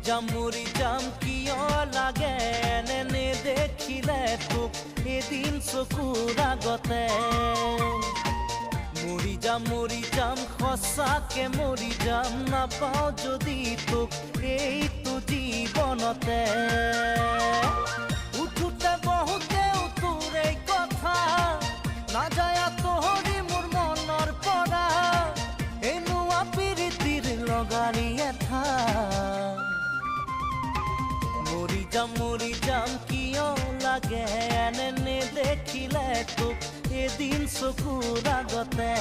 মৰি যাম কিয় লাগে এনে দেখিলে তোক এদিন চকুৰ আগতে মৰি যাম সঁচাকে মৰি যাম নাপাওঁ যদি তোক এইটো জীৱনতে উঠোতে বহুতেও তোৰ এই কথা নাযায় তোহৰি মোৰ মনৰ পৰা এনেকুৱা প্ৰীতিৰ লগাৰী এঠা মৰি যাম কিয় লাগে এনে দেখিলে তোক এদিন চকুৰ আগতে